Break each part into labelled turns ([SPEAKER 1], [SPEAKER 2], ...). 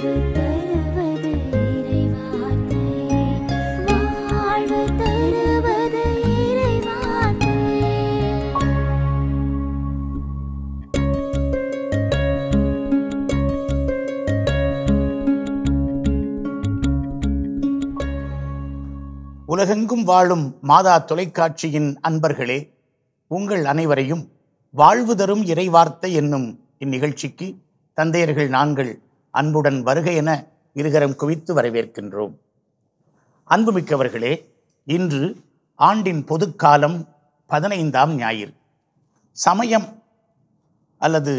[SPEAKER 1] உலகெங்கும் வாழும் மாதா தொலைக்காட்சியின் அன்பர்களே, உங்கள் அனைவரையும் வாழ்வு தரும் இறைவார்த்தை என்னும் இந்நிகழ்ச்சிக்கு தந்தையர்கள் நாங்கள் அன்புடன் வருக என இருகரம் குவித்து வரவேற்கின்றோம். அன்புமிக்கவர்களே, இன்று ஆண்டின் பொதுக்காலம் 15ஆம் ஞாயிறு. சமயம் அல்லது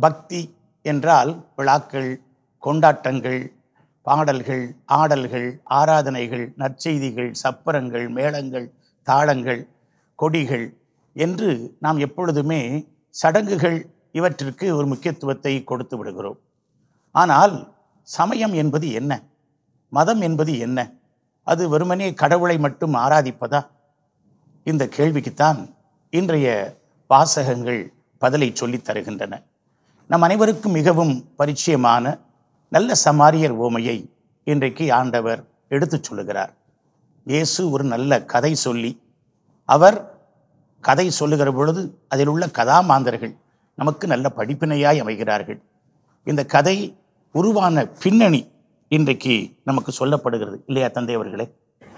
[SPEAKER 1] பக்தி என்றால் விழாக்கள், கொண்டாட்டங்கள், பாடல்கள், ஆடல்கள், ஆராதனைகள், நற்செய்திகள், சப்பரங்கள், மேளங்கள், தாளங்கள், கொடிகள் என்று நாம் எப்பொழுதுமே சடங்குகள் இவற்றிற்கு ஒரு முக்கியத்துவத்தை கொடுத்து விடுகிறோம். ஆனால் சமயம் என்பது என்ன? மதம் என்பது என்ன? அது வெறுமனே கடவுளை மட்டும் ஆராதிப்பதா? இந்த கேள்விக்குத்தான் இன்றைய வாசகங்கள் பதிலை சொல்லித் தருகின்றன. நம் அனைவருக்கும் மிகவும் பரிச்சயமான நல்ல சமாரியர் உவமையை இன்றைக்கு ஆண்டவர் எடுத்துச் சொல்லுகிறார். இயேசு ஒரு நல்ல கதை சொல்லி, அவர் கதை சொல்லுகிற பொழுது அதில் உள்ள கதாமாந்தர்கள் நமக்கு நல்ல படிப்பினையாய் அமைகிறார்கள். இந்த கதை உருவான பின்னணி இன்றைக்கு நமக்கு சொல்லப்படுகிறது இல்லையா தந்தை அவர்களே?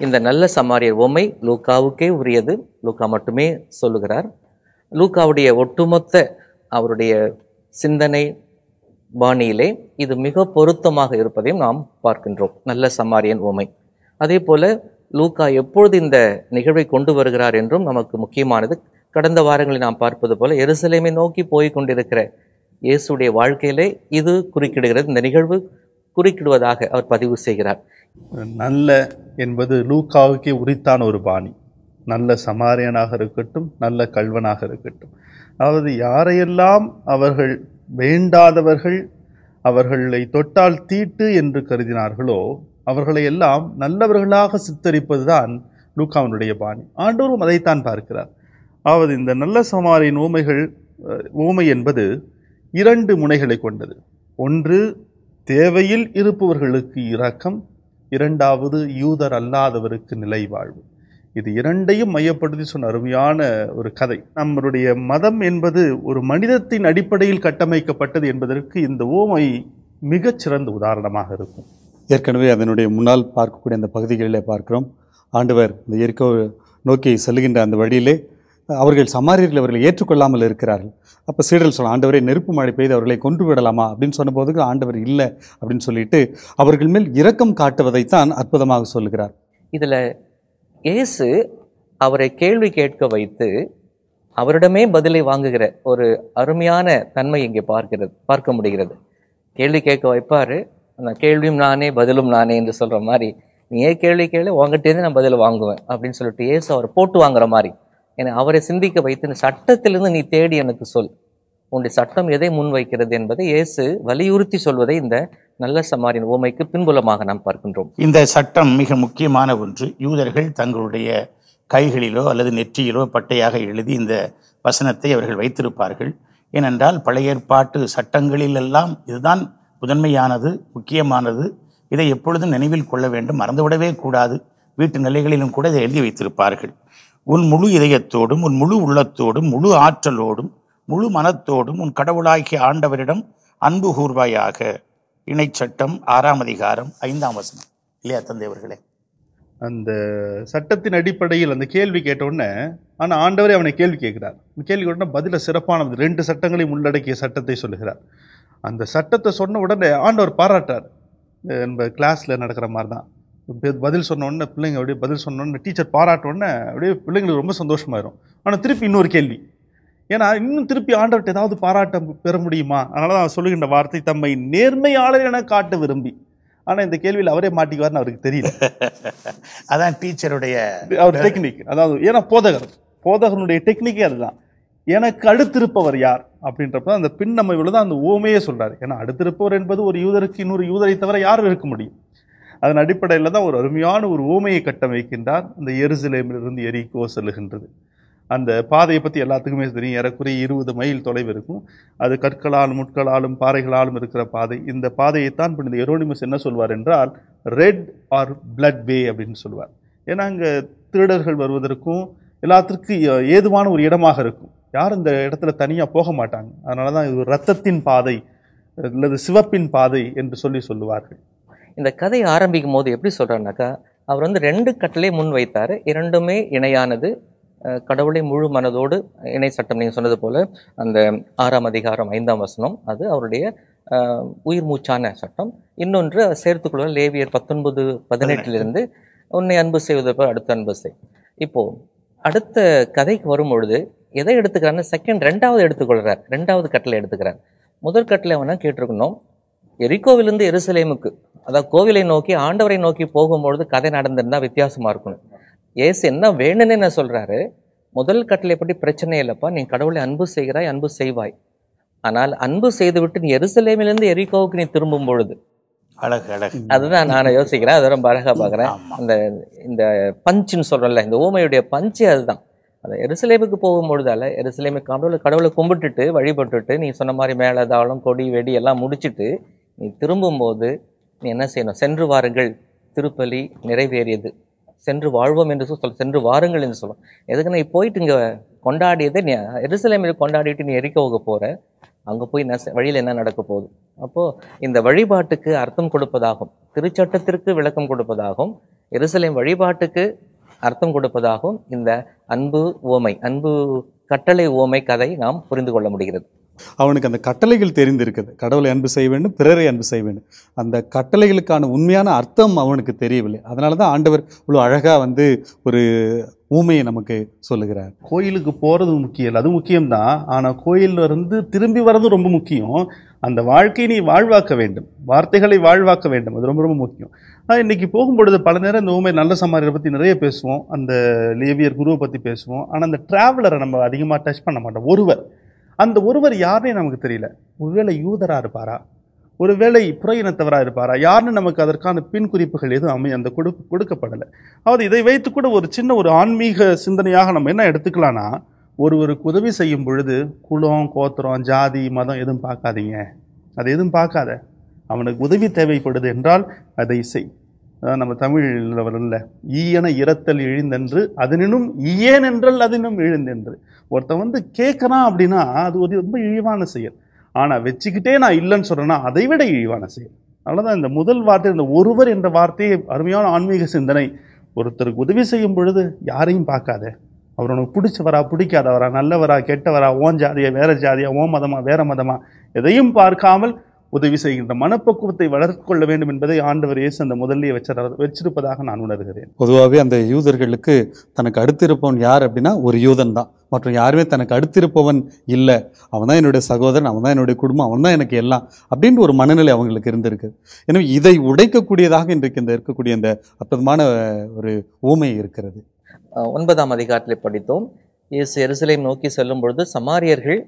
[SPEAKER 2] இந்த நல்ல சமாரியர் உவமை லூக்காவுக்கே உரியது. லூக்கா மட்டுமே சொல்லுகிறார். லூக்காவுடைய ஒட்டுமொத்த அவருடைய சிந்தனை பாணியிலே இது மிக பொருத்தமாக இருப்பதையும் நாம் பார்க்கின்றோம். நல்ல சமாரியன் உவமை. அதே போல லூக்கா எப்பொழுது இந்த நிகழ்வை கொண்டு வருகிறார் என்றும் நமக்கு முக்கியமானது. கடந்த வாரங்களில் நாம் பார்ப்பது போல எருசலேமை நோக்கி போய் கொண்டிருக்கிற இயேசுடைய வாழ்க்கையிலே இது குறுக்கிடுகிறது. இந்த நிகழ்வு குறுக்கிடுவதாக அவர் பதிவு செய்கிறார்.
[SPEAKER 3] நல்ல என்பது லூக்காவுக்கே உரித்தான ஒரு பாணி. நல்ல சமாரியனாக இருக்கட்டும், நல்ல கள்வனாக இருக்கட்டும், அதாவது யாரையெல்லாம் அவர்கள் வேண்டாதவர்கள், அவர்களை தொட்டால் தீட்டு என்று கருதினார்களோ அவர்களை எல்லாம் நல்லவர்களாக சித்தரிப்பதுதான் லூக்காவினுடைய பாணி. ஆண்டவரும் அதைத்தான் பார்க்கிறார். அதாவது இந்த நல்ல சமாரியன் உவமை என்பது 2 முனைகளை கொண்டது. ஒன்று, தேவையில் இருப்பவர்களுக்கு இரக்கம். 2வது, யூதர் அல்லாதவருக்கு நிலை வாழ்வு. இது 2ஐயும் மையப்படுத்தி சொன்ன அருமையான ஒரு கதை. நம்மளுடைய மதம் என்பது ஒரு மனிதத்தின் அடிப்படையில் கட்டமைக்கப்பட்டது என்பதற்கு இந்த உவமை மிகச்சிறந்த உதாரணமாக இருக்கும்.
[SPEAKER 4] ஏற்கனவே அதனுடைய முன்னால் பார்க்கக்கூடிய அந்த பகுதிகளிலே பார்க்கிறோம். ஆண்டவர் இந்த எரிகோ நோக்கி செல்லுகின்ற அந்த வழியிலே அவர்கள் சமாரியர்கள் அவர்களை ஏற்றுக்கொள்ளாமல் இருக்கிறார்கள். அப்போ சீடர்கள் சொல்ல, ஆண்டவரை நெருப்பு மழை பெய்து அவர்களை கொன்று விடலாமா அப்படின்னு சொன்னபோது ஆண்டவர் இல்லை அப்படின்னு சொல்லிட்டு அவர்கள் மேல் இரக்கம் காட்டுவதைத்தான் அற்புதமாக சொல்லுகிறார்.
[SPEAKER 2] இதில் இயேசு அவரை கேள்வி கேட்க வைத்து அவரிடமே பதிலை வாங்குகிற ஒரு அருமையான தன்மை இங்கே பார்க்க முடிகிறது. கேள்வி கேட்க வைப்பார். அந்த கேள்வியும் நானே பதிலும் நானே என்று சொல்கிற மாதிரி, நீ ஏன் கேள்வி கேளு, உங்ககிட்டேருந்து நான் பதில் வாங்குவேன் அப்படின்னு சொல்லிட்டு இயேசு அவரை போட்டு வாங்குற மாதிரி. ஏன்னா அவரை சிந்திக்க வைத்து இந்த சட்டத்திலிருந்து நீ தேடி எனக்கு சொல், உன்னுடைய சட்டம் எதை முன்வைக்கிறது என்பதை இயேசு வலியுறுத்தி சொல்வதை இந்த நல்ல சமாரியன் உவமைக்கு பின்புலமாக நாம் பார்க்கின்றோம்.
[SPEAKER 1] இந்த சட்டம் மிக முக்கியமான ஒன்று. யூதர்கள் தங்களுடைய கைகளிலோ அல்லது நெற்றியிலோ பட்டையாக எழுதி இந்த வசனத்தை அவர்கள் வைத்திருப்பார்கள். ஏனென்றால் பழைய ஏற்பாட்டு சட்டங்களிலெல்லாம் இதுதான் முதன்மையானது, முக்கியமானது. இதை எப்பொழுதும் நினைவில் கொள்ள வேண்டும், மறந்துவிடவே கூடாது. வீட்டு நிலைகளிலும் கூட இதை எழுதி வைத்திருப்பார்கள். உன் முழு இதயத்தோடும், உன் முழு உள்ளத்தோடும், முழு ஆற்றலோடும், முழு மனத்தோடும் உன் கடவுளாகிய ஆண்டவரிடம் அன்பு கூர்வாயாக. இணைச்சட்டம் 6ஆம் அதிகாரம் 5ஆம் வசனம் இல்லையா தந்தை அவர்களே?
[SPEAKER 3] அந்த சட்டத்தின் அடிப்படையில் அந்த கேள்வி கேட்டவுடனே, ஆனால் ஆண்டவரே அவனை கேள்வி கேட்கிறார். கேள்வி கேட்டோன்னா பதில சிறப்பானது. 2 சட்டங்களையும் உள்ளடக்கிய சட்டத்தை சொல்லுகிறார். அந்த சட்டத்தை சொன்ன உடனே ஆண்டவர் பாராட்டார். நம்ம கிளாஸில் நடக்கிற மாதிரி தான். பதில் சொன்ன உடனே பிள்ளைங்க அப்படியே பதில் சொன்ன உடனே டீச்சர் பாராட்ட உடனே அப்படியே பிள்ளைங்களுக்கு ரொம்ப சந்தோஷமாயிரும். ஆனால் திருப்பி இன்னொரு கேள்வி. ஏன்னா இன்னும் திருப்பி ஆண்டவர்கிட்ட ஏதாவது பாராட்ட பெற முடியுமா? அதனால தான் சொல்லுகின்ற வார்த்தை, தம்மை நேர்மையாளர் என காட்ட விரும்பி. ஆனால் இந்த கேள்வியில் அவரே மாட்டிக்குவார்னு அவருக்கு தெரியல.
[SPEAKER 1] அதான் டீச்சருடைய
[SPEAKER 3] அவர் டெக்னிக். அதாவது ஏன்னா போதகனுடைய டெக்னிக்கே அதுதான். எனக்கு அடுத்திருப்பவர் யார் அப்படின்றப்ப அந்த பின்னமைவில் தான் அந்த ஓமையே சொல்றாரு. ஏன்னா அடுத்திருப்பவர் என்பது ஒரு யூதருக்கு இன்னொரு யூதரை தவிர யாரும் இருக்க முடியும். அதன் அடிப்படையில் தான் ஒரு அருமையான ஒரு ஓமையை கட்டமைக்கின்றார். அந்த எருசலேமிலிருந்து எரிகோ செல்லுகின்றது. அந்த பாதையை பற்றி எல்லாத்துக்குமே தெரியும். ஏறக்குறைய 20 மைல் தொலைவு இருக்கும். அது கற்களாலும் முட்களாலும் பாறைகளாலும் இருக்கிற பாதை. இந்த பாதையைத்தான் புனித எரோனிமஸ் என்ன சொல்வார் என்றால் ரெட் ஆர் பிளட் வே அப்படின்னு சொல்லுவார். ஏன்னா அங்கே திருடர்கள் வருவதற்கும் எல்லாத்திற்கும் ஏதுவான ஒரு இடமாக இருக்கும். யாரும் இந்த இடத்துல தனியாக போக மாட்டாங்க. அதனால தான் இது ரத்தத்தின் பாதை அல்லது சிவப்பின் பாதை என்று சொல்லுவார்கள்.
[SPEAKER 2] இந்த கதை ஆரம்பிக்கும் போது எப்படி சொல்றாருனாக்கா, அவர் வந்து 2 கட்டளை முன் வைத்தார். இரண்டுமே இணையானது. கடவுளை முழு மனதோடு இணை சட்டம், நீங்கள் சொன்னது போல அந்த 6ஆம் அதிகாரம் 5ஆம் வசனம், அது அவருடைய உயிர் மூச்சான சட்டம். இன்னொன்று சேர்த்துக்கொள்ள லேவியர் 19:18 உன்னை அன்பு செய்வது போல் அடுத்த அன்பு செய். இப்போ அடுத்த கதைக்கு வரும்பொழுது எதை எடுத்துக்கிறாருன்னு ரெண்டாவது எடுத்துக்கொள்கிறார். 2வது கட்டளை எடுத்துக்கிறார். முதல் கட்டளை அவனா கேட்டிருக்கணும், எரிகோவிலிருந்து எருசலேமுக்கு, அதாவது கோவிலை நோக்கி ஆண்டவரை நோக்கி போகும்பொழுது கதை நடந்திருந்தா வித்தியாசமா இருக்கணும். ஏசு என்ன வேணும்னு என்ன சொல்றாரு, முதல் கட்டளை பற்றி பிரச்சனை இல்லைப்பா, நீ கடவுளை அன்பு செய்கிறாய், அன்பு செய்வாய். ஆனால் அன்பு செய்து விட்டு நீ எருசலேமிலிருந்து எரிகோவுக்கு நீ திரும்பும் பொழுது,
[SPEAKER 1] அழகு அழகு,
[SPEAKER 2] அதுதான் நான் யோசிக்கிறேன். அதை ரொம்ப அழகா பாக்குறேன். இந்த பஞ்சுன்னு சொல்றேன்ல, இந்த ஊமையுடைய பஞ்சு அதுதான். அந்த எருசலேமுக்கு போகும்பொழுதால எருசலேமுக்கு கடவுளை கும்பிட்டுட்டு வழிபட்டுட்டு நீ சொன்ன மாதிரி மேலதாளம் கொடி வெடி எல்லாம் முடிச்சுட்டு நீ திரும்பும்போது நீ என்ன செய்யணும், சென்று வாருங்கள், திருப்பலி நிறைவேறியது, சென்று வாழ்வோம் என்று சென்று வாருங்கள் என்று சொல்லும். எதுக்கு நீ போயிட்டு இங்க கொண்டாடியதை நீ எருசலேமில் கொண்டாடிட்டு நீ எரிக்கோக போற, அங்க போய் வழியில் என்ன நடக்க போகுது? அப்போ இந்த வழிபாட்டுக்கு அர்த்தம் கொடுப்பதாகும், திருச்சட்டத்திற்கு விளக்கம் கொடுப்பதாகும், எருசலேம் வழிபாட்டுக்கு அர்த்தம் கொடுப்பதாகவும் இந்த அன்பு ஓமை, அன்பு கட்டளை ஓமை கதை நாம் புரிந்து கொள்ள முடிகிறது.
[SPEAKER 4] அவனுக்கு அந்த கட்டளைகள் தெரிந்திருக்குது. கடவுளை அன்பு செய்ய வேண்டும், பிறரை அன்பு செய்ய வேண்டும். அந்த கட்டளைகளுக்கான உண்மையான அர்த்தம் அவனுக்கு தெரியவில்லை. அதனால தான் ஆண்டவர் இவ்வளோ அழகாக ஒரு ஊமையை நமக்கு சொல்லுகிறார்.
[SPEAKER 3] கோயிலுக்கு போகிறது முக்கியம் இல்லை, அது முக்கியம்தான். ஆனால் கோயிலில் இருந்து திரும்பி வர்றது ரொம்ப முக்கியம். அந்த வாழ்க்கையை நீ வாழ்வாக்க வேண்டும், வார்த்தைகளை வாழ்வாக்க வேண்டும், அது ரொம்ப ரொம்ப முக்கியம். ஆனால் இன்றைக்கி போகும்பொழுது பல நேரம் இந்த ஊமை நல்ல சமாரியரை பற்றி நிறைய பேசுவோம், அந்த லேவியர் குருவை பற்றி பேசுவோம். ஆனால் அந்த டிராவலரை நம்ம அதிகமாக டச் பண்ண மாட்டோம். அந்த ஒருவர் யாருன்னே நமக்கு தெரியல. ஒருவேளை யூதராக இருப்பாரா, ஒருவேளை புற இனத்தவராக இருப்பாரா, யாருன்னு நமக்கு அதற்கான பின் குறிப்புகள் எதுவும் அந்த கொடுக்கப்படலை. அதாவது இதை வைத்து கூட ஒரு சின்ன ஒரு ஆன்மீக சிந்தனையாக நம்ம என்ன எடுத்துக்கலாம்னா, ஒருவருக்கு உதவி செய்யும் பொழுது குலம், கோத்திரம், ஜாதி, மதம் எதுவும் பார்க்காதீங்க. அது எதுவும் பார்க்காத. அவனுக்கு உதவி தேவைப்படுது என்றால் அதை செய். அதான் நம்ம தமிழில் வரல, ஈயன இரத்தல் இழிந்தென்று அதனினும் ஈயேன் என்றால் அதனும் இழிந்தென்று. ஒருத்தன் கேட்குறான் அப்படின்னா அது ஒரு ரொம்ப இழிவான செயல். ஆனால் வச்சுக்கிட்டே நான் இல்லைன்னு சொல்கிறேன்னா அதை விட இழிவான செயல். அதனால இந்த முதல் வார்த்தை, இந்த ஒருவர் என்ற வார்த்தையை அருமையான ஆன்மீக சிந்தனை. ஒருத்தருக்கு உதவி செய்யும் பொழுது யாரையும் பார்க்காத. அவர் உனக்கு பிடிச்சவரா பிடிக்காதவரா, நல்லவரா கெட்டவரா, ஓன் ஜாதியா வேற ஜாதியா, ஓ மதமா வேற மதமா, எதையும் பார்க்காமல் உதவி செய்கின்ற மனப்பக்குவத்தை வளர்த்துக்கொள்ள வேண்டும் என்பதை ஆண்டவர் இயேசு அந்த முதல்லையே வச்சிருப்பதாக நான் உணர்கிறேன்.
[SPEAKER 4] பொதுவாகவே அந்த யூதர்களுக்கு தனக்கு அடுத்திருப்பவன் யார் அப்படின்னா ஒரு யூதன் தான். மற்றும் யாருமே தனக்கு அடுத்திருப்பவன் இல்லை, அவன் தான் என்னுடைய சகோதரன், அவன் தான் என்னுடைய குடும்பம், அவன் தான் எனக்கு எல்லாம் அப்படின்ற ஒரு மனநிலை அவங்களுக்கு இருந்திருக்கு. எனவே இதை உடைக்கக்கூடியதாக இன்றைக்கு இந்த இருக்கக்கூடிய இந்த அற்புதமான ஒரு ஊமை இருக்கிறது.
[SPEAKER 2] 9ஆம் அதிகாரத்தில் படித்தோம், இயேசு எருசலேம் நோக்கி செல்லும் பொழுது சமாரியர்கள்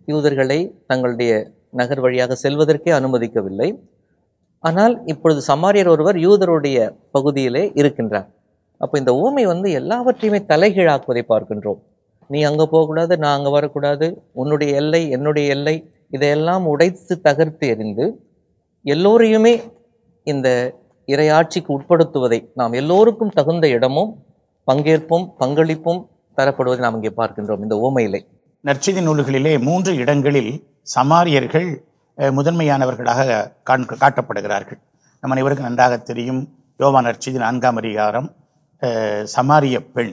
[SPEAKER 2] யூதர்களை தங்களுடைய நகர் வழியாக செல்வதற்கே அனுமதிக்கவில்லை. ஆனால் இப்பொழுது சமாரியர் ஒருவர் யூதருடைய பகுதியிலே இருக்கின்றார். அப்போ இந்த ஊமை எல்லாவற்றையுமே தலைகீழாக்குவதை பார்க்கின்றோம். நீ அங்கே போகக்கூடாது, நான் அங்கே வரக்கூடாது, உன்னுடைய எல்லை என்னுடைய எல்லை, இதையெல்லாம் உடைத்து தகர்த்து எறிந்து எல்லோரையுமே இந்த இறையாட்சிக்கு உட்படுத்துவதை, நாம் எல்லோருக்கும் தகுந்த இடமும் பங்கேற்பும் பங்களிப்பும் தரப்படுவதை நாம் இங்கே பார்க்கின்றோம் இந்த ஊமையிலே.
[SPEAKER 1] நற்செய்தி நூல்களிலே 3 இடங்களில் சமாரியர்கள் முதன்மையானவர்களாக காட்டப்படுகிறார்கள். நம் அனைவருக்கும் நன்றாக தெரியும். யோவான் நற்செய்தி 4ஆம் அதிகாரம், சமாரிய பெண்,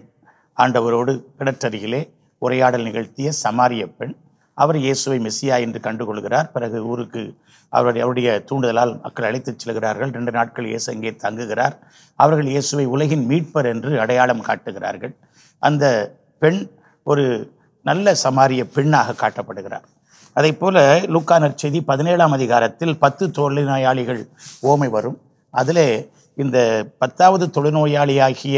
[SPEAKER 1] ஆண்டவரோடு கிணற்றருகிலே உரையாடல் நிகழ்த்திய சமாரிய பெண், அவர் இயேசுவை மெசியா என்று கண்டுகொள்கிறார். பிறகு ஊருக்கு அவருடைய தூண்டுதலால் மக்கள் அழைத்துச் செல்கிறார்கள். 2 நாட்கள் இயேசு அங்கே தங்குகிறார். அவர்கள் இயேசுவை உலகின் மீட்பர் என்று அடையாளம் காட்டுகிறார்கள். அந்த பெண் ஒரு நல்ல சமாரிய பெண்ணாக காட்டப்படுகிறார். அதை போல லூக்கா நற்செய்தி 17ஆம் அதிகாரத்தில் 10 தொழுநோயாளிகள் ஓமை வரும். அதிலே இந்த 10வது தொழுநோயாளியாகிய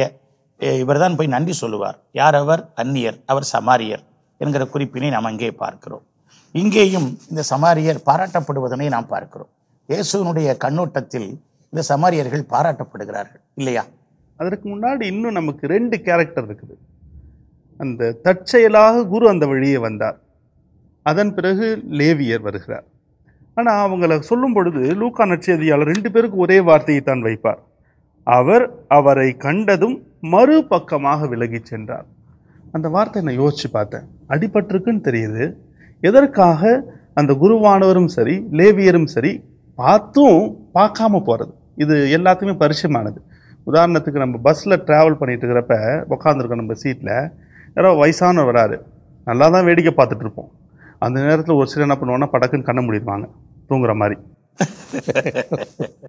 [SPEAKER 1] இவர்தான் போய் நன்றி சொல்லுவார். யார் அவர்? அந்நியர், அவர் சமாரியர் என்கிற குறிப்பினை நாம் அங்கே பார்க்கிறோம். இங்கேயும் இந்த சமாரியர் பாராட்டப்படுவதனை நாம் பார்க்கிறோம். இயேசுவினுடைய கண்ணோட்டத்தில் இந்த சமாரியர்கள் பாராட்டப்படுகிறார்கள் இல்லையா?
[SPEAKER 3] அதற்கு முன்னாடி இன்னும் நமக்கு 2 கேரக்டர் இருக்குது. அந்த தற்செயலாக குரு அந்த வழியே வந்தார். அதன் பிறகு லேவியர் வருகிறார். ஆனால் அவங்கள சொல்லும் பொழுது லூக்கா நற்செய்தியாளர் 2 பேருக்கு ஒரே வார்த்தையை தான் வைப்பார். அவர் அவரை கண்டதும் மறுபக்கமாக விலகி சென்றார். அந்த வார்த்தை நான் யோசிச்சு பார்த்தேன். அடிபட்டிருக்குன்னு தெரியுது. எதற்காக அந்த குருவானவரும் சரி லேவியரும் சரி பார்த்தும் பார்க்காம போகிறது? இது எல்லாத்துக்குமே பரிச்சயமானது. உதாரணத்துக்கு நம்ம பஸ்ஸில் ட்ராவல் பண்ணிட்டு இருக்கிறப்ப உட்காந்துருக்கோம், நம்ம சீட்டில் யாரோ வயசானவர் வராரு, நல்லா தான் வேடிக்கை பார்த்துட்டு இருப்போம். அந்த நேரத்தில் ஒரு சில என்ன பண்ணுவோன்னா படக்குன்னு கண்ண முடிடுவாங்க தூங்குற மாதிரி.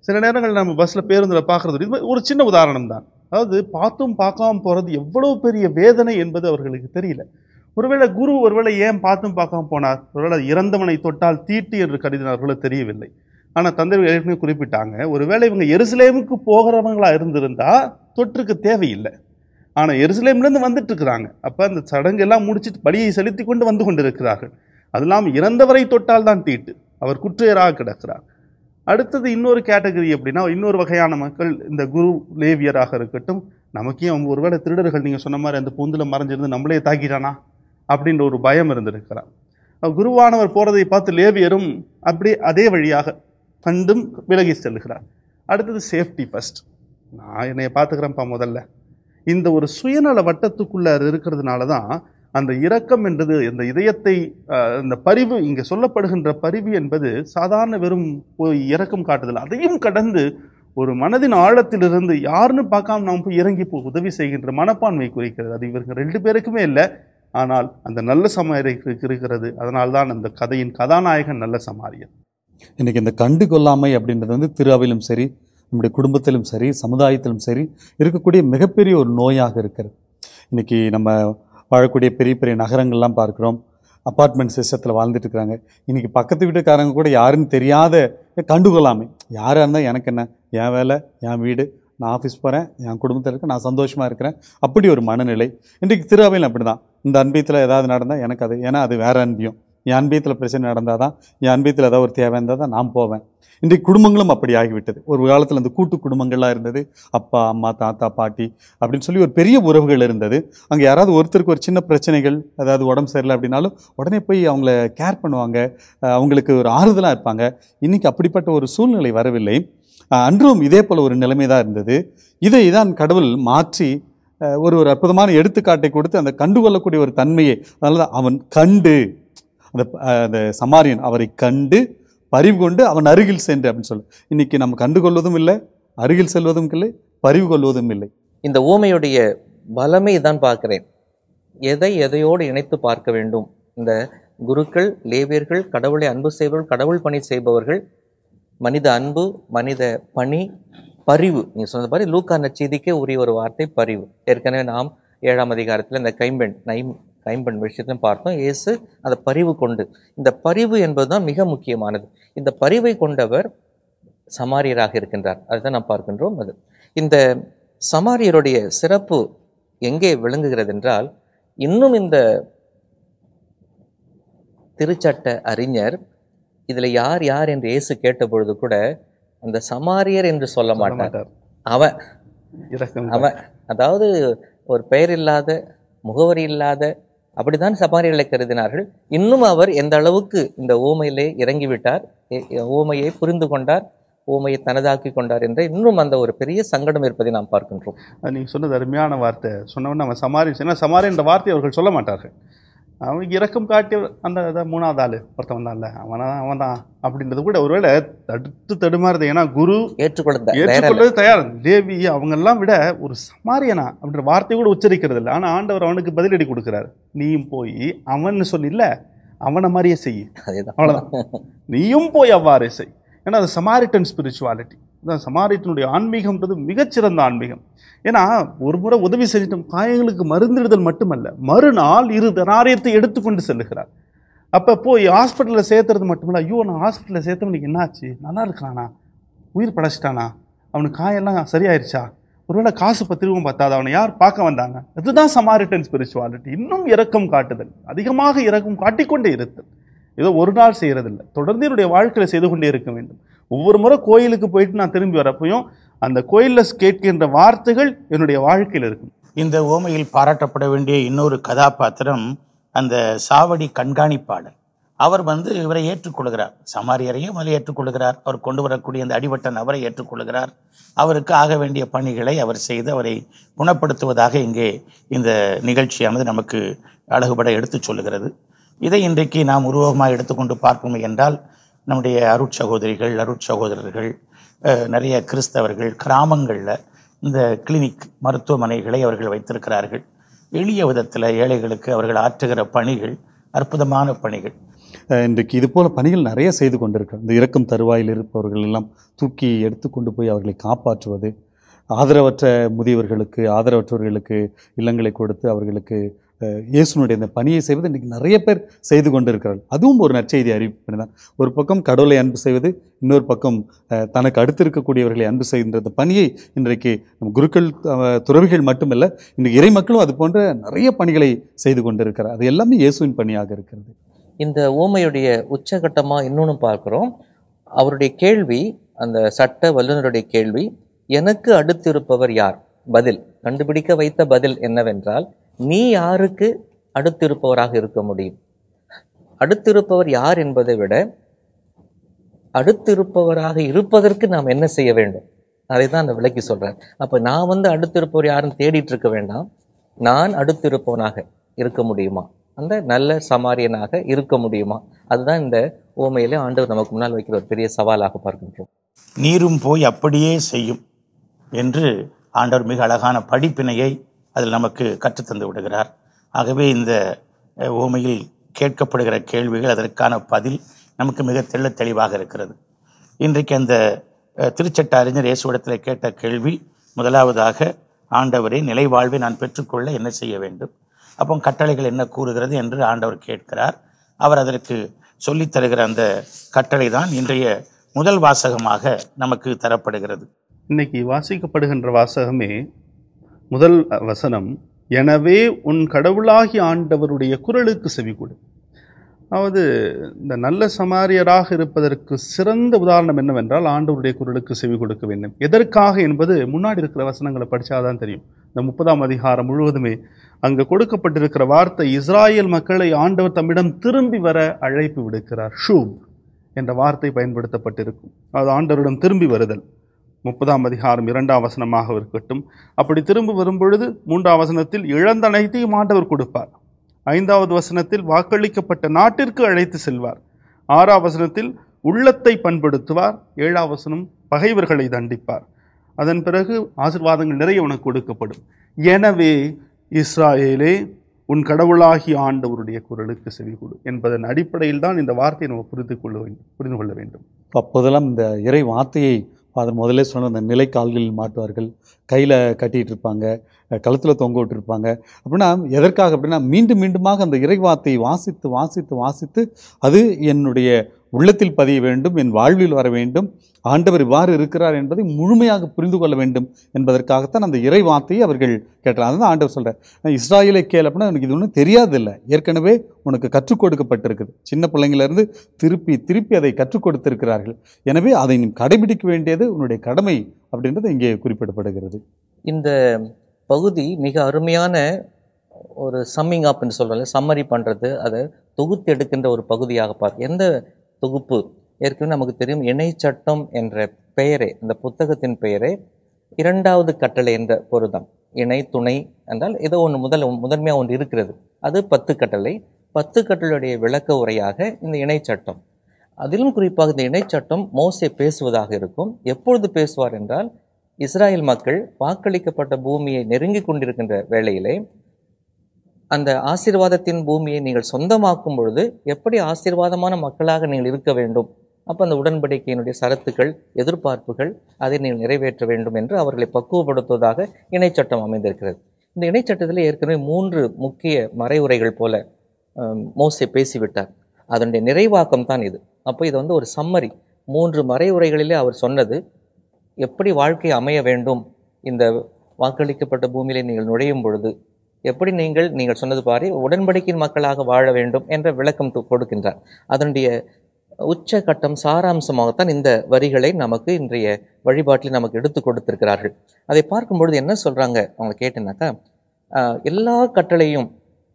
[SPEAKER 3] சில நேரங்கள் நம்ம பஸ்ஸில் பேருந்தில் பார்க்குறது இது ஒரு சின்ன உதாரணம் தான். அதாவது பார்த்தும் பார்க்காம போகிறது எவ்வளோ பெரிய வேதனை என்பது அவர்களுக்கு தெரியல. ஒருவேளை குரு ஒருவேளை ஏன் பார்த்தும் பார்க்காம போனார்? ஒருவேளை இறந்தவனை தொட்டால் தீட்டு என்று கருதினார்களோ தெரியவில்லை. ஆனால் தந்தையர்கள் ஏற்கனவே குறிப்பிட்டாங்க, ஒருவேளை இவங்க எருசலேமுக்கு போகிறவங்களா இருந்திருந்தா தொற்றுக்கு தேவையில்லை. ஆனால் எருசலேம்லேருந்து வந்துட்டு இருக்கிறாங்க. அப்போ அந்த சடங்கெல்லாம் முடிச்சுட்டு பலியை செலுத்தி கொண்டு வந்து கொண்டிருக்கிறார்கள். அது இல்லாமல் இறந்தவரை தொட்டால் தான் தீட்டு, அவர் குற்றையராக கிடக்கிறார். அடுத்தது இன்னொரு கேட்டகரி அப்படின்னா, இன்னொரு வகையான மக்கள் இந்த குரு லேவியராக இருக்கட்டும், நமக்கே அவங்க ஒருவேளை திருடர்கள் நீங்கள் சொன்ன மாதிரி அந்த பூந்தில் மறைஞ்சிருந்து நம்மளே தாக்கிட்டானா அப்படின்ற ஒரு பயம் இருந்திருக்கிறார். குருவானவர் போகிறதை பார்த்து லேவியரும் அப்படி அதே வழியாக கண்டும் விலகி செல்கிறார். அடுத்தது சேஃப்டி ஃபர்ஸ்ட், நான் என்னைய பார்த்துக்கிறேன்ப்பா முதல்ல. இந்த ஒரு சுயநல வட்டத்துக்குள்ளே இருக்கிறதுனால தான் அந்த இரக்கம் என்றது, இந்த இதயத்தை இந்த பரிவு, இங்கே சொல்லப்படுகின்ற பரிவு என்பது சாதாரண வெறும் போய் இரக்கம் காட்டுதல், அதையும் கடந்து ஒரு மனதின் ஆழத்திலிருந்து யாருன்னு பார்க்காம நாம் போய் இறங்கி உதவி செய்கின்ற மனப்பான்மை குறிக்கிறது. அது இவர்கள் 2 பேருக்குமே இல்லை, ஆனால் அந்த நல்ல சமாரியருக்கு இருக்கிறது. அதனால்தான் அந்த கதையின் கதாநாயகன் நல்ல சமாரியன்.
[SPEAKER 4] இன்றைக்கி இந்த கண்டு கொள்ளாமை அப்படின்றது வந்து திருஅவையிலும் சரி, நம்முடைய குடும்பத்திலும் சரி, சமுதாயத்திலும் சரி இருக்கக்கூடிய மிகப்பெரிய ஒரு நோயாக இருக்கிறது. இன்றைக்கி நம்ம வாழக்கூடிய பெரிய பெரிய நகரங்கள்லாம் பார்க்குறோம், அப்பார்ட்மெண்ட் சிஸ்டத்தில் வாழ்ந்துட்டு இருக்கிறாங்க. இன்றைக்கி பக்கத்து வீட்டுக்காரங்க கூட யாருன்னு தெரியாத கண்டுகொள்ளாமை. யாராக இருந்தால் எனக்கு என்ன, என் வேலை, என் வீடு, நான் ஆஃபீஸ் போகிறேன், என் குடும்பத்தில் இருக்கேன், நான் சந்தோஷமாக இருக்கிறேன், அப்படி ஒரு மனநிலை இன்றைக்கி திருஅவையில் அப்படி தான். இந்த அன்பியத்தில் ஏதாவது நடந்தால் எனக்கு அது, ஏன்னா அது வேறு அன்பியம். என் அன்பியத்தில் பிரச்சனை நடந்தால் தான், என் அன்பியத்தில் ஏதாவது ஒரு தேவை இருந்தால் தான் நான் போவேன். இன்றைக்கு குடும்பங்களும் அப்படி ஆகிவிட்டது. ஒரு காலத்தில் அந்த கூட்டு குடும்பங்கள்லாம் இருந்தது, அப்பா அம்மா தாத்தா பாட்டி அப்படின்னு சொல்லி ஒரு பெரிய உறவுகள் இருந்தது. அங்கே யாராவது ஒருத்தருக்கு ஒரு சின்ன பிரச்சனைகள், அதாவது உடம்பு சரியில்லை அப்படின்னாலும் உடனே போய் அவங்கள கேர் பண்ணுவாங்க, அவங்களுக்கு ஒரு ஆறுதலாக இருப்பாங்க. இன்றைக்கி அப்படிப்பட்ட ஒரு சூழ்நிலை வரவில்லை. அன்றும் இதே போல் ஒரு நிலைமை தான் இருந்தது. இதை தான் கடவுள் மாற்றி ஒரு அற்புதமான எடுத்துக்காட்டை கொடுத்து அந்த கண்டுகொள்ளக்கூடிய ஒரு தன்மையை, அதனால தான் அவன் கண்டு, அந்த சமாரியன் அவரை கண்டு பரிவு கொண்டு அவன் அருகில் சென்று அப்படின்னு சொல்லு. இன்னைக்கு நம்ம கண்டுகொள்வதும் இல்லை, அருகில் செல்வதும் இல்லை, பரிவு கொள்வதும் இல்லை.
[SPEAKER 2] இந்த ஊமையுடைய பலமை தான் பார்க்கிறேன். எதையோடு இணைத்து பார்க்க வேண்டும். இந்த குருக்கள், லேவியர்கள், கடவுளை அன்பு செய்பவர்கள், கடவுள் பணி செய்பவர்கள், மனித அன்பு, மனித பணி, பரிவு. நீங்க சொன்ன மாதிரி லூக்கா நற்செய்திக்கே உரிய ஒரு வார்த்தை பரிவு. ஏற்கனவே நாம் 7ஆம் அதிகாரத்தில் இந்த கைம்பெண் விஷயத்தையும் பார்த்தோம். இயேசு அந்த பரிவு கொண்டு, இந்த பரிவு என்பதுதான் மிக முக்கியமானது. இந்த பரிவை கொண்டவர் சமாரியராக இருக்கின்றார். அதுதான் நாம் பார்க்கின்றோம். அது இந்த சமாரியருடைய சிறப்பு எங்கே விளங்குகிறது என்றால், இன்னும் இந்த திருச்சட்ட அறிஞர் இதுல யார் யார் என்று இயேசு கேட்ட பொழுது கூட அந்த சமாரியர் என்று சொல்ல மாட்டார். அவன் அதாவது ஒரு பெயர் இல்லாத, முகவரி இல்லாத, அப்படித்தான் சமாரியர்களை கருதினார்கள். இன்னும் அவர் எந்த அளவுக்கு இந்த ஊமையிலே இறங்கிவிட்டார், ஊமையை புரிந்து கொண்டார், ஊமையை தனதாக்கி கொண்டார் என்ற இன்னும் அந்த ஒரு பெரிய சங்கடம் இருப்பதை நாம் பார்க்கின்றோம்.
[SPEAKER 3] நீங்கள் சொன்னது அருமையான வார்த்தை. சொன்னவொன்னு அவன் சமாரியன் என்ற வார்த்தையை அவர்கள் சொல்ல மாட்டார்கள். அவனுக்கு இரக்கம் காட்டி அந்த 3ஆவது ஆள் ஒருத்தவன் தான், இல்லை அவன் தான் அப்படின்றது கூட ஒருவேளை தடுமாறுது. ஏன்னா குரு ஏற்றுக்கொள்ளது தயார். லேவி அவங்கெல்லாம் விட ஒரு சமாரியனா அப்படின்ற வார்த்தை கூட உச்சரிக்கிறது இல்லை. ஆனால் ஆண்டவர் அவனுக்கு பதிலடி கொடுக்குறாரு. நீயும் போய் அவன் சொல்லில்ல, அவனை மாதிரியே செய், அவ்வளோதான், நீயும் போய் அவ்வாறே செய். ஏன்னா அது சமாரிட்டன் ஸ்பிரிச்சுவாலிட்டி தான். சமாரிட்டனுடைய ஆன்மீகம்ன்றது மிகச்சிறந்த ஆன்மீகம். ஏன்னா ஒரு முறை உதவி செஞ்சிட்டோம், காயங்களுக்கு மருந்திடுதல் மட்டுமல்ல, மறுநாள் 2 தெனாரியத்தை எடுத்துக்கொண்டு செல்லுகிறார். அப்போ போய் ஹாஸ்பிட்டலில் சேர்த்துறது மட்டுமில்ல, ஐயோ நான் ஹாஸ்பிட்டலில் சேர்த்தவனுக்கு என்னாச்சு, நல்லா இருக்கிறானா, உயிர் படைச்சிட்டானா, அவனுக்கு காயெல்லாம் சரியாயிருச்சா, ஒருவேளை காசு பத்திரிவும் பார்த்தாது, அவனை யார் பார்க்க வந்தாங்க. இதுதான் சமாரிட்டன் ஸ்பிரிச்சுவாலிட்டி. இன்னும் இரக்கம் காட்டுதல், அதிகமாக இரக்கம் காட்டிக்கொண்டே இருத்தல். ஏதோ ஒரு நாள் செய்கிறதில்லை, தொடர்ந்து என்னுடைய வாழ்க்கையில் செய்து கொண்டே இருக்க வேண்டும். ஒவ்வொரு முறை கோயிலுக்கு போயிட்டு நான் திரும்பி வரப்பையும் அந்த கோயிலில் கேட்கின்ற வார்த்தைகள் என்னுடைய வாழ்க்கையில் இருக்கும்.
[SPEAKER 1] இந்த ஓமையில் பாராட்டப்பட வேண்டிய இன்னொரு கதாபாத்திரம் அந்த சாவடி கண்காணிப்பாளர். அவர் இவரை ஏற்றுக்கொள்கிறார், சமாரியரையும் அதில் ஏற்றுக்கொள்கிறார். அவர் கொண்டு வரக்கூடிய அந்த அடிபட்ட நபரை ஏற்றுக்கொள்கிறார். அவருக்கு ஆக வேண்டிய பணிகளை அவர் செய்து அவரை குணப்படுத்துவதாக இங்கே இந்த நிகழ்ச்சியானது நமக்கு அழகுபட எடுத்து சொல்லுகிறது. இதை இன்றைக்கு நாம் உருவகமாக எடுத்துக்கொண்டு பார்ப்போம் என்றால், நம்முடைய அருட்சகோதரிகள் அருட்சகோதரர்கள் நிறைய கிறிஸ்தவர்கள் கிராமங்களில் இந்த கிளினிக் மருத்துவமனைகளை அவர்கள் வைத்திருக்கிறார்கள். எளிய விதத்தில் ஏழைகளுக்கு அவர்கள் ஆற்றுகிற பணிகள் அற்புதமான பணிகள்.
[SPEAKER 4] இன்றைக்கு இது போல பணிகள் நிறைய செய்து கொண்டிருக்கிறார். இந்த இறக்கும் தருவாயில் இருப்பவர்கள் எல்லாம் தூக்கி எடுத்து கொண்டு போய் அவர்களை காப்பாற்றுவது, ஆதரவற்ற முதியவர்களுக்கு ஆதரவற்றவர்களுக்கு இல்லங்களை கொடுத்து அவர்களுக்கு இயேசுனுடைய இந்த பணியை செய்வது இன்றைக்கு நிறைய பேர் செய்து கொண்டிருக்கிறார்கள். அதுவும் ஒரு நற்செய்தி அறிவிப்பு தான். ஒரு பக்கம் கடவுளை அன்பு செய்வது, இன்னொரு பக்கம் தனக்கு அடுத்து இருக்கக்கூடியவர்களை அன்பு செய்கின்ற பணியை இன்றைக்கு குருக்கள் துறவிகள் மட்டுமல்ல, இன்றைக்கு இறை மக்களும் அது போன்ற நிறைய பணிகளை செய்து கொண்டிருக்கிறார். அது எல்லாமே இயேசுவின் பணியாக இருக்கிறது.
[SPEAKER 2] இந்த ஓமையுடைய உச்சகட்டமாக இன்னொன்று பார்க்குறோம். அவருடைய கேள்வி, அந்த சட்ட வல்லுநருடைய கேள்வி, எனக்கு அடுத்திருப்பவர் யார்? பதில் கண்டுபிடிக்க வைத்த பதில் என்னவென்றால், நீ யாருக்கு அடுத்திருப்பவராக இருக்க முடியும்? அடுத்திருப்பவர் யார் என்பதை விட அடுத்திருப்பவராக இருப்பதற்கு நாம் என்ன செய்ய வேண்டும், அதை தான் அந்த விளக்கி சொல்றேன். அப்ப நான் அடுத்திருப்பவர் யாருன்னு தேடிட்டு இருக்க வேண்டாம், நான் அடுத்திருப்பவனாக இருக்க முடியுமா, அந்த நல்ல சமாரியனாக இருக்க முடியுமா? அதுதான் இந்த ஓமையிலே ஆண்டவர் நமக்கு முன்னால் வைக்கிற ஒரு பெரிய சவாலாக பார்க்கின்றோம்.
[SPEAKER 1] நீரும் போய் அப்படியே செய்யும் என்று ஆண்டவர் மிக அழகான படிப்பினையை அதில் நமக்கு கற்றுத்தந்து விடுகிறார். ஆகவே இந்த ஓமையில் கேட்கப்படுகிற கேள்விகள், அதற்கான பதில் நமக்கு மிக தெளிவாக இருக்கிறது. இன்றைக்கு அந்த திருச்சட்ட அறிஞர் இயேசுவிடத்தில் கேட்ட கேள்வி, முதலாவதாக, ஆண்டவரே, நிலை வாழ்வை நான் பெற்றுக்கொள்ள என்ன செய்ய வேண்டும்? அப்போ கட்டளைகள் என்ன கூறுகிறது என்று ஆண்டவர் கேட்கிறார். அவர் அதற்கு சொல்லித் தருகிற அந்த கட்டளை தான் இன்றைய முதல் வாசகமாக நமக்கு தரப்படுகிறது.
[SPEAKER 3] இன்னைக்கு வாசிக்கப்படுகின்ற வாசகமே முதல் வசனம், எனவே உன் கடவுளாகி ஆண்டவருடைய குரலுக்கு செவிகொடு. அதாவது இந்த நல்ல சமாரியராக இருப்பதற்கு சிறந்த உதாரணம் என்னவென்றால், ஆண்டவருடைய குரலுக்கு செவி கொடுக்க வேண்டும். எதற்காக என்பது முன்னாடி இருக்கிற வசனங்களை படித்தாதான் தெரியும். இந்த 30ஆம் அதிகாரம் முழுவதுமே அங்கு கொடுக்கப்பட்டிருக்கிற வார்த்தை, இஸ்ராயேல் மக்களை ஆண்டவர் தம்மிடம் திரும்பி வர அழைப்பு விடுக்கிறார். ஷூப் என்ற வார்த்தை பயன்படுத்தப்பட்டிருக்கும். அது ஆண்டவரிடம் திரும்பி வருதல். 30ஆம் அதிகாரம் 2ஆம் வசனமாக இருக்கட்டும். அப்படி திரும்பி வரும்பொழுது 3ஆம் வசனத்தில் இழந்த அனைத்தையும் ஆண்டவர் கொடுப்பார். 5வது வசனத்தில் வாக்களிக்கப்பட்ட நாட்டிற்கு அழைத்து செல்வார். 6ஆம் வசனத்தில் உள்ளத்தை பண்படுத்துவார். 7ஆம் வசனம் பகைவர்களை தண்டிப்பார். அதன் பிறகு ஆசீர்வாதங்கள் நிறைய உனக்கு கொடுக்கப்படும். எனவே இஸ்ராயேலே, உன் கடவுளாகி ஆண்டவருடைய குரலுக்கு செவிகொடு என்பதன் அடிப்படையில் தான் இந்த வார்த்தையை நம்ம புரிந்து கொள்ள வேண்டும்.
[SPEAKER 4] அப்போதெல்லாம் இந்த இறை வார்த்தையை ஃபாதர் முதலே சொன்ன அந்த நிலை கால்களில் மாட்டுவார்கள், கையில் கட்டிகிட்டு இருப்பாங்க, கழுத்தில் தொங்க விட்டுருப்பாங்க. அப்படின்னா எதற்காக அப்படின்னா, மீண்டும் மீண்டுமாக அந்த இறை வார்த்தையை வாசித்து வாசித்து வாசித்து அது என்னுடைய உள்ளத்தில் பதிய வேண்டும், என் வாழ்வில் வர வேண்டும், ஆண்டவர் இவ்வாறு இருக்கிறார் என்பதை முழுமையாக புரிந்து கொள்ள வேண்டும் என்பதற்காகத்தான் அந்த இறை வார்த்தையை அவர்கள் கேட்டார். அதுதான் ஆண்டவர் சொல்கிறார், இஸ்ராயேலை கேள் அப்படின்னா எனக்கு இது ஒன்றும் தெரியாதில்லை, ஏற்கனவே உனக்கு கற்றுக் கொடுக்கப்பட்டிருக்குது. சின்ன பிள்ளைங்களிலிருந்து திருப்பி திருப்பி அதை கற்றுக் கொடுத்திருக்கிறார்கள். எனவே அதை நீ கடைபிடிக்க வேண்டியது உன்னுடைய கடமை அப்படின்றது இங்கே குறிப்பிடப்படுகிறது.
[SPEAKER 2] இந்த பகுதி மிக அருமையான ஒரு சம்மிங் அப்னு சொல்கிறோம்ல, சம்மரி பண்ணுறது, அதை தொகுத்து எடுக்கின்ற ஒரு பகுதியாக பார்க்க. எந்த தொகுப்பு? ஏற்கனவே நமக்கு தெரியும், இணை சட்டம் என்ற பெயரே, இந்த புத்தகத்தின் பெயரே 2வது கட்டளை என்ற பொருள்தான். இணை துணை என்றால் ஏதோ ஒன்று முதன்மையாக ஒன்று இருக்கிறது. அது 10 கட்டளை. 10 கட்டளையுடைய விளக்க உரையாக இந்த இணை சட்டம். அதிலும் குறிப்பாக இந்த இணை சட்டம் மோசே பேசுவதாக இருக்கும். எப்பொழுது பேசுவார் என்றால், இஸ்ராயேல் மக்கள் வாக்களிக்கப்பட்ட பூமியை நெருங்கி கொண்டிருக்கின்ற வேளையிலே, அந்த ஆசீர்வாதத்தின் பூமியை நீங்கள் சொந்தமாக்கும் பொழுது எப்படி ஆசீர்வாதமான மக்களாக நீங்கள் இருக்க வேண்டும், அப்போ அந்த உடன்படிக்கையினுடைய சரத்துக்கள், எதிர்பார்ப்புகள், அதை நீங்கள் நிறைவேற்ற வேண்டும் என்று அவர்களை பக்குவப்படுத்துவதாக இணைச்சட்டம் அமைந்திருக்கிறது. இந்த இணைச்சட்டத்தில் ஏற்கனவே 3 முக்கிய மறைவுரைகள் போல மோசே பேசிவிட்டார். அதனுடைய நிறைவாக்கம் தான் இது. அப்போ இது ஒரு சம்மரி. 3 மறைவுரைகளிலே அவர் சொன்னது, எப்படி வாழ்க்கை அமைய வேண்டும், இந்த வாக்களிக்கப்பட்ட பூமியிலே நீங்கள் நுழையும் பொழுது எப்படி நீங்கள் சொன்னது பாரு உடன்படிக்கையின் மக்களாக வாழ வேண்டும் என்ற விளக்கம் கொடுக்கின்றார். அதனுடைய உச்சகட்டம் சாராம்சமாகத்தான் இந்த வரிகளை நமக்கு இன்றைய வழிபாட்டில் நமக்கு எடுத்து கொடுத்திருக்கிறார்கள். அதை பார்க்கும்பொழுது என்ன சொல்றாங்க அவங்க கேட்டேன்னாக்கா, எல்லா கட்டளையும்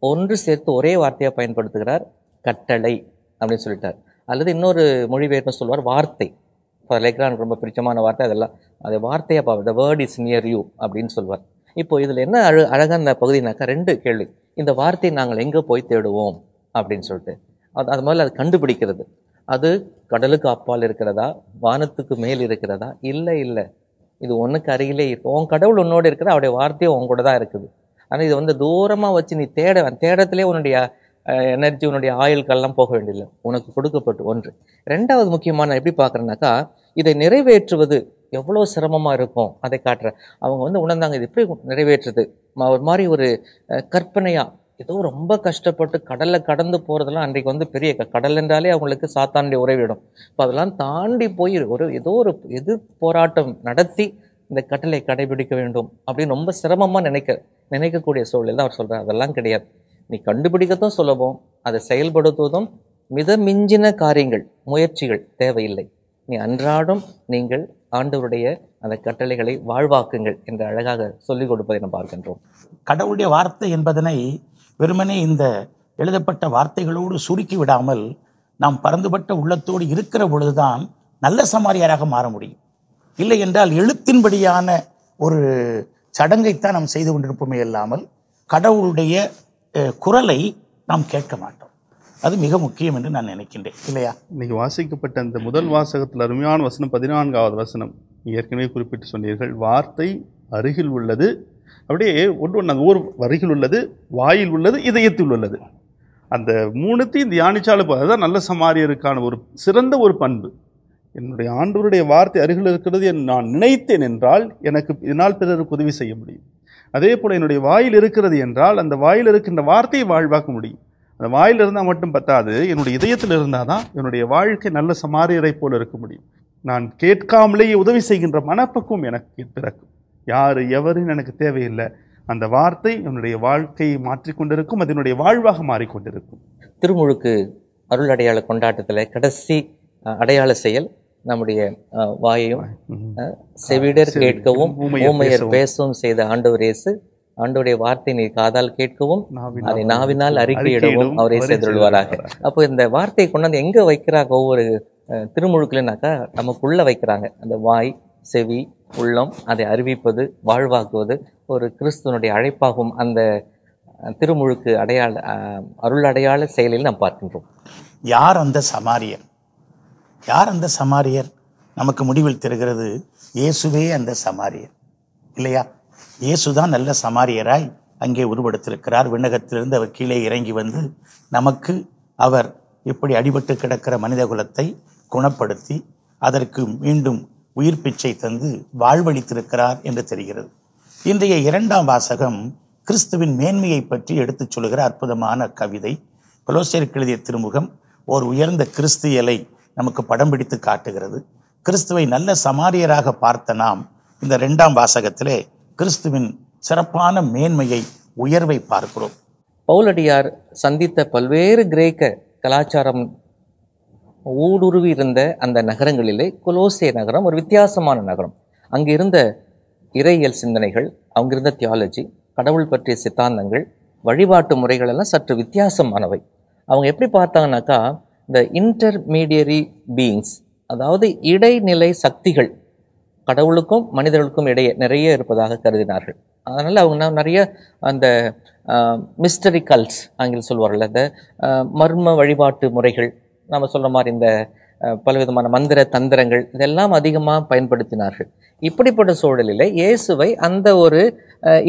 [SPEAKER 2] ஒன்று சேர்த்து ஒரே வார்த்தையாக பயன்படுத்துகிறார், கட்டளை அப்படின்னு சொல்லிட்டார். அல்லது இன்னொரு மொழிபெயர்ப்பு சொல்வார் வார்த்தை. இப்போ லேக்ரானுக்கு ரொம்ப பிடிச்சமான வார்த்தை அதெல்லாம், அது வார்த்தையாக பார்ப்போம். The word is near you அப்படின்னு சொல்வார். இப்போ இதில் என்ன அழகான பகுதினாக்கா 2 கேள்வி. இந்த வார்த்தை நாங்கள் எங்கே போய் தேடுவோம் அப்படின்னு சொல்லிட்டு அது முதல்ல அது கண்டுபிடிக்கிறது. அது கடலுக்கு அப்பால் இருக்கிறதா, வானத்துக்கு மேல் இருக்கிறதா? இல்லை, இது ஒன்றுக்கு அருகிலே இருக்கு. உன் கடவுள் உன்னோடு இருக்கிற, அவருடைய வார்த்தையும் உன் கூட தான் இருக்குது. ஆனால் இது வந்து தூரமாக வச்சு நீ தேடத்திலே உன்னுடைய எனர்ஜி, உன்னுடைய ஆயுள்கள்லாம் போக வேண்டியதில்லை, உனக்கு கொடுக்கப்பட்டு ஒன்று. 2வது முக்கியமான எப்படி பார்க்குறேன்னாக்கா, இதை நிறைவேற்றுவது எவ்வளோ சிரமமாக இருக்கும் அதை காட்டுற. அவங்க வந்து உணர்ந்தாங்க இது எப்படி நிறைவேற்றுறது, ஒரு மாதிரி ஒரு கற்பனையாக ஏதோ ரொம்ப கஷ்டப்பட்டு கடலில் கடந்து போகிறதெல்லாம் அன்றைக்கு வந்து பெரிய கடல் என்றாலே அவங்களுக்கு சாத்தானுடைய உறைவிடும். இப்போ அதெல்லாம் தாண்டி போய் ஏதோ ஒரு போராட்டம் நடத்தி இந்த கட்டளை கடைபிடிக்க வேண்டும் அப்படின்னு ரொம்ப சிரமமாக நினைக்கக்கூடிய சூழல் தான் அவர் சொல்கிறார். அதெல்லாம் கிடையாது. நீ கண்டுபிடிக்கத்தான் சுலபம், அதை செயல்படுத்துவதும் மிதமிஞ்சின காரியங்கள், முயற்சிகள் தேவையில்லை. நீ அன்றாடம் நீங்கள் ஆண்டவருடைய அந்த கட்டளைகளை வாழ்வாக்குங்கள் என்று அழகாக சொல்லிக் கொடுப்பதை நாம் பார்க்கின்றோம்.
[SPEAKER 1] கடவுளுடைய வார்த்தை என்பதனை வெறுமனே இந்த எழுதப்பட்ட வார்த்தைகளோடு சுருக்கி விடாமல் நாம் பரந்துபட்ட உள்ளத்தோடு இருக்கிற பொழுதுதான் நல்ல சமாரியாராக மாற முடியும். இல்லை என்றால் எழுத்தின்படியான ஒரு சடங்கைத்தான் நாம் செய்து கொண்டிருப்போமே இல்லாமல் கடவுளுடைய குரலை நாம் கேட்க மாட்டோம். அது மிக முக்கியம் என்று நான் நினைக்கின்றேன், இல்லையா?
[SPEAKER 3] இன்னைக்கு வாசிக்கப்பட்ட அந்த முதல் வாசகத்தில் அருமையான வசனம் 14வது வசனம் ஏற்கனவே குறிப்பிட்டு சொன்னீர்கள். வார்த்தை அருகில் உள்ளது, அப்படியே ஒன்று ஒரு அருகில் உள்ளது, வாயில் உள்ளது, இதயத்தில் உள்ளது. அந்த 3த்தையும் தியானிச்சாலும் அதுதான் நல்ல சமாரியருக்கான ஒரு சிறந்த ஒரு பண்பு. என்னுடைய ஆண்டவருடைய வார்த்தை அருகில் இருக்கிறது என்று நான் நினைத்தேன் என்றால் எனக்கு இதனால் பிறருக்கு உதவி செய்ய முடியும். அதே போல் என்னுடைய வாயில் இருக்கிறது என்றால் அந்த வாயில் இருக்கின்ற வார்த்தையை வாழ்வாக்க முடியும். அந்த வாயில் இருந்தால் மட்டும் பத்தாது, என்னுடைய இதயத்தில் இருந்தால் தான் என்னுடைய வாழ்க்கை நல்ல சமாரியரை போல் இருக்க முடியும். நான் கேட்காமலேயே உதவி செய்கின்ற மனப்பக்குவம் எனக்கு பிறக்கும். யார் எவருன்னு எனக்கு தேவையில்லை, அந்த வார்த்தை என்னுடைய வாழ்க்கையை மாற்றிக்கொண்டிருக்கும், அதனுடைய வாழ்வாக மாறிக்கொண்டிருக்கும்.
[SPEAKER 2] திருமுழுக்கு அருள் அடையாள கொண்டாட்டத்தில் கடைசி அடையாள செயல் நம்முடைய வாயையும் செவிடர் கேட்கவும் ஊமையர் பேசவும் செய்த ஆண்டவர் இயேசு, ஆண்டவருடைய வார்த்தை நீ காதால் கேட்கவும் அதை நாவினால் அறிக்கையிடவும் அவரை செய்துள்ளாராக. அப்போ இந்த வார்த்தையை கொண்டாந்து எங்க வைக்கிறாங்க ஒவ்வொரு திருமுழுக்குலனாக்கா நமக்குள்ள வைக்கிறாங்க. அந்த வாய், செவி, உள்ளம் அதை அறிவிப்பது, வாழ்வாக்குவது ஒரு கிறிஸ்துவனுடைய அழைப்பாகும். அந்த திருமுழுக்கு அருள் அடையாள செயலில் நாம் பார்க்கின்றோம்.
[SPEAKER 1] யார் அந்த சமாரியர்? யார் அந்த சமாரியர்? நமக்கு முடிவில் தெரிகிறது, இயேசுவே அந்த சமாரியர், இல்லையா? இயேசுதான் நல்ல சமாரியராய் அங்கே உருவெடுத்திருக்கிறார். விண்ணகத்திலிருந்து அவர் கீழே இறங்கி வந்து நமக்கு அவர் இப்படி அடிபட்டு கிடக்கிற மனித குலத்தை குணப்படுத்தி அதற்கு மீண்டும் உயிர் பிச்சை தந்து வாழ்வளித்திருக்கிறார் என்று தெரிகிறது. இன்றைய 2ஆம் வாசகம் கிறிஸ்துவின் மேன்மையை பற்றி எடுத்துச் சொல்கிற அற்புதமான கவிதை. கொலோசியருக்கு எழுதிய திருமுகம் ஒரு உயர்ந்த கிறிஸ்தியலை நமக்கு படம் பிடித்து காட்டுகிறது. கிறிஸ்துவை நல்ல சமாரியராக பார்த்த நாம் இந்த 2ஆம் வாசகத்திலே கிறிஸ்துவின் சிறப்பான மேன்மையை, உயர்வை பார்க்கிறோம்.
[SPEAKER 2] பவுலடியார் சந்தித்த பல்வேறு கிரேக்க கலாச்சாரம் ஊடுருவி இருந்த அந்த நகரங்களிலே கொலோசே நகரம் ஒரு வித்தியாசமான நகரம். அங்கு இருந்த இறையியல் சிந்தனைகள், அங்கிருந்த தியாலஜி, கடவுள் பற்றிய சித்தாந்தங்கள், வழிபாட்டு முறைகள் எல்லாம் சற்று வித்தியாசமானவை. அவங்க எப்படி பார்த்தாங்கனாக்கா, இந்த இன்டர்மீடியரி பீயிங்ஸ், அதாவது இடைநிலை சக்திகள் கடவுளுக்கும் மனிதர்களுக்கும் இடையே நிறைய இருப்பதாக கருதினார்கள். அதனால் அவங்க நிறைய அந்த மிஸ்டரி கல்ட்ஸ் ஆங்கிலம் சொல்வார்கள், அந்த மர்ம வழிபாட்டு முறைகள், நம்ம சொல்கிற மாதிரி இந்த பலவிதமான மந்திர தந்திரங்கள் இதெல்லாம் அதிகமாக பயன்படுத்தினார்கள். இப்படிப்பட்ட சூழலில் இயேசுவை அந்த ஒரு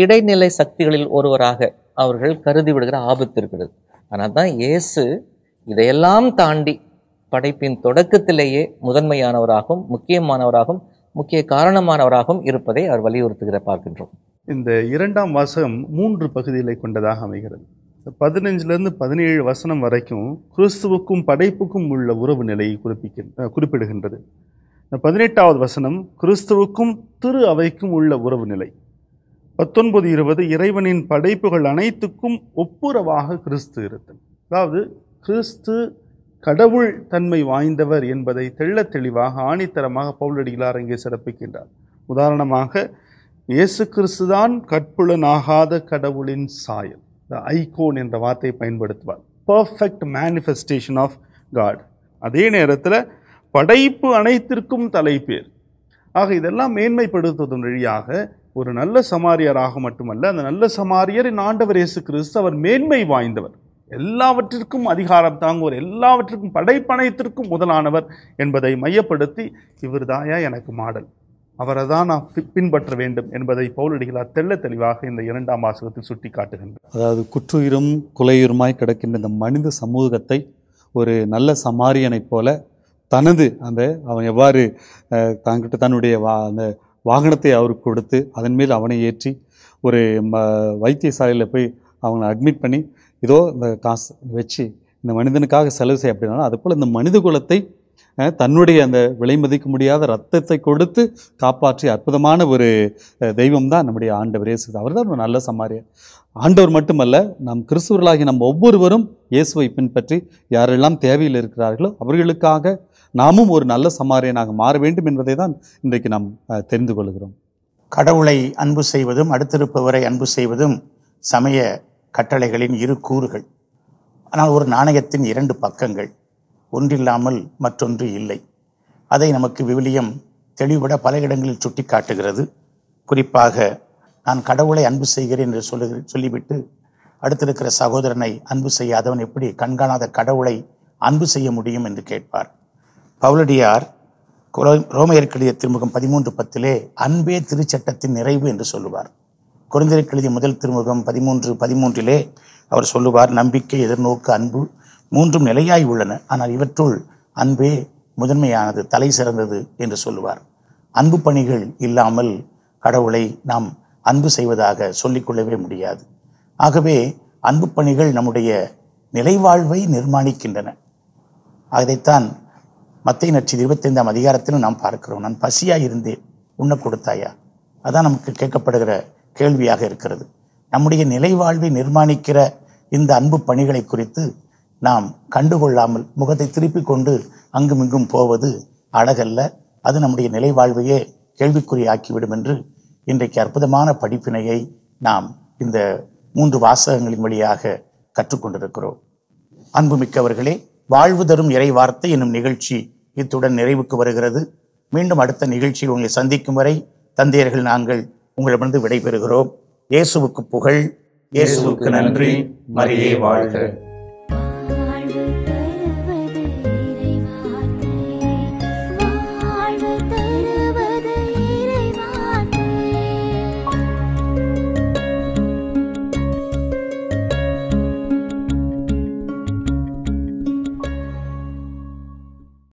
[SPEAKER 2] இடைநிலை சக்திகளில் ஒருவராக அவர்கள் கருதி விடுகிற ஆபத்து இருக்கிறது. ஆனால் தான் இயேசு இதையெல்லாம் தாண்டி படைப்பின் தொடக்கத்திலேயே முதன்மையானவராகவும் முக்கியமானவராகவும் முக்கிய காரணமானவராகவும் இருப்பதை அவர் வலியுறுத்துகிற பார்க்கின்றோம்.
[SPEAKER 3] இந்த 2ஆம் வாசகம் 3 பகுதிகளை கொண்டதாக அமைகிறது. 15லிருந்து 17 வசனம் வரைக்கும் கிறிஸ்துவுக்கும் படைப்புக்கும் உள்ள உறவு நிலையை குறிப்பிடுகின்றது. 18வது வசனம் கிறிஸ்துவுக்கும் திரு அவைக்கும் உள்ள உறவு நிலை. 19-20 இறைவனின் படைப்புகள் அனைத்துக்கும் ஒப்புரவாக கிறிஸ்து இருத்தல். அதாவது கிறிஸ்து கடவுள் தன்மை வாய்ந்தவர் என்பதை தெள்ள தெளிவாக ஆணித்தரமாக பவுலடிகளார் இங்கே சிறப்பிக்கின்றார். உதாரணமாக இயேசு கிறிஸ்து தான் கற்புலனாகாத கடவுளின் சாயல். ஐகோன் என்ற வார்த்தையை பயன்படுத்துவார். Perfect manifestation of God. அதே நேரத்தில் படைப்பு அனைத்திற்கும் தலைப்பேர். ஆக இதெல்லாம் மேன்மைப்படுத்துவதன் வழியாக ஒரு நல்ல சமாரியராக மட்டுமல்ல, அந்த நல்ல சமாரியரின் ஆண்டவர் இயேசு கிறிஸ்து அவர் மேன்மை வாய்ந்தவர், எல்லாவற்றிற்கும் அதிகாரம் தாங்குவர், எல்லாவற்றிற்கும் படைப்பனைத்திற்கும் முதலானவர் என்பதை மையப்படுத்தி இவர் தாயா எனக்கு மாடல், அவரை தான் நான் பின்பற்ற வேண்டும் என்பதை பவுலடிகளார் தெள்ள தெளிவாக இந்த 2ஆம் வாசகத்தில் சுட்டி காட்டுகின்றார்.
[SPEAKER 4] அதாவது குற்றுயிரும் குலையுருமாய் கிடக்கின்ற இந்த மனித சமூகத்தை ஒரு நல்ல சமாரியனைப் போல தனது அவன் எவ்வாறு தங்கிட்ட தன்னுடைய அந்த வாகனத்தை அவருக்கு கொடுத்து அதன் மேல் அவனை ஏற்றி ஒரு வைத்தியசாலையில் போய் அவங்களை அட்மிட் பண்ணி இதோ இந்த காசு வச்சு இந்த மனிதனுக்காக செலவு செய்ய அப்படின்னா, அதுபோல் இந்த மனித குலத்தை தன்னுடைய அந்த விலை மதிக்க முடியாத ரத்தத்தை கொடுத்து காப்பாற்றி அற்புதமான ஒரு தெய்வம் தான் நம்முடைய ஆண்டவர் இயேசு. அவர் தான் ஒரு நல்ல சமாரியர். ஆண்டவர் மட்டுமல்ல, நம் கிறிஸ்துவர்களாகி நம்ம ஒவ்வொருவரும் இயேசுவை பின்பற்றி யாரெல்லாம் தேவையில் இருக்கிறார்களோ அவர்களுக்காக நாமும் ஒரு நல்ல சமாரியனாக மாற வேண்டும் என்பதை தான் இன்றைக்கு நாம் தெரிந்து கொள்கிறோம்.
[SPEAKER 1] கடவுளை அன்பு செய்வதும் அடுத்திருப்பவரை அன்பு செய்வதும் சமய கட்டளைகளின் இரு கூறுகள். ஆனால் ஒரு நாணயத்தின் 2 பக்கங்கள், ஒன்றில்லாமல் மற்றொன்று இல்லை. அதை நமக்கு விவிலியம் தெளிவுபட பல இடங்களில் சுட்டி காட்டுகிறது. குறிப்பாக நான் கடவுளை அன்பு செய்கிறேன் என்று சொல்லிவிட்டு அடுத்திருக்கிற சகோதரனை அன்பு செய்யாதவன் எப்படி கண்காணாத கடவுளை அன்பு செய்ய முடியும் என்று கேட்பார். பவுலடியார் ரோமையருக்கு எழுதிய திருமுகம் 13:10 அன்பே திருச்சட்டத்தின் நிறைவு என்று சொல்லுவார். கொரிந்தியருக்கு எழுதிய முதல் திருமுகம் 13:13 அவர் சொல்லுவார், நம்பிக்கை, எதிர்நோக்கு, அன்பு 3 நிலையாய் உள்ளன, ஆனால் இவற்றுள் அன்பே முதன்மையானது, தலை சிறந்தது என்று சொல்லுவார். அன்பு பணிகள் இல்லாமல் கடவுளை நாம் அன்பு செய்வதாக சொல்லிக்கொள்ளவே முடியாது. ஆகவே அன்பு பணிகள் நம்முடைய நிலைவாழ்வை நிர்மாணிக்கின்றன. அதைத்தான் மத்தேயு நற்செய்தி 25ஆம் அதிகாரத்திலும் நாம் பார்க்கிறோம். நான் பசியாய் இருந்தேன், உண்ண கொடுத்தாயா? அதான் நமக்கு கேட்கப்படுகிற கேள்வியாக இருக்கிறது. நம்முடைய நிலைவாழ்வை நிர்மாணிக்கிற இந்த அன்பு பணிகளை குறித்து நாம் கண்டுகொள்ளாமல் முகத்தை திருப்பிக் கொண்டு அங்குமிங்கும் போவது அழகல்ல. அது நம்முடைய நிலைவாழ்வையே கேள்விக்குறியாக்கிவிடும் என்று இன்றைக்கு அற்புதமான படிப்பினையை நாம் இந்த 3 வாசகங்களின் வழியாக கற்றுக்கொண்டிருக்கிறோம். அன்புமிக்கவர்களே, வாழ்வு தரும் இறை வார்த்தை என்னும் நிகழ்ச்சி இத்துடன் நிறைவுக்கு வருகிறது. மீண்டும் அடுத்த நிகழ்ச்சியில் உங்களை சந்திக்கும் வரை தந்தையர்கள் நாங்கள் உங்களிடமிருந்து விடைபெறுகிறோம். இயேசுவுக்கு புகழ், இயேசுவுக்கு நன்றி, மரியே வாழ்க.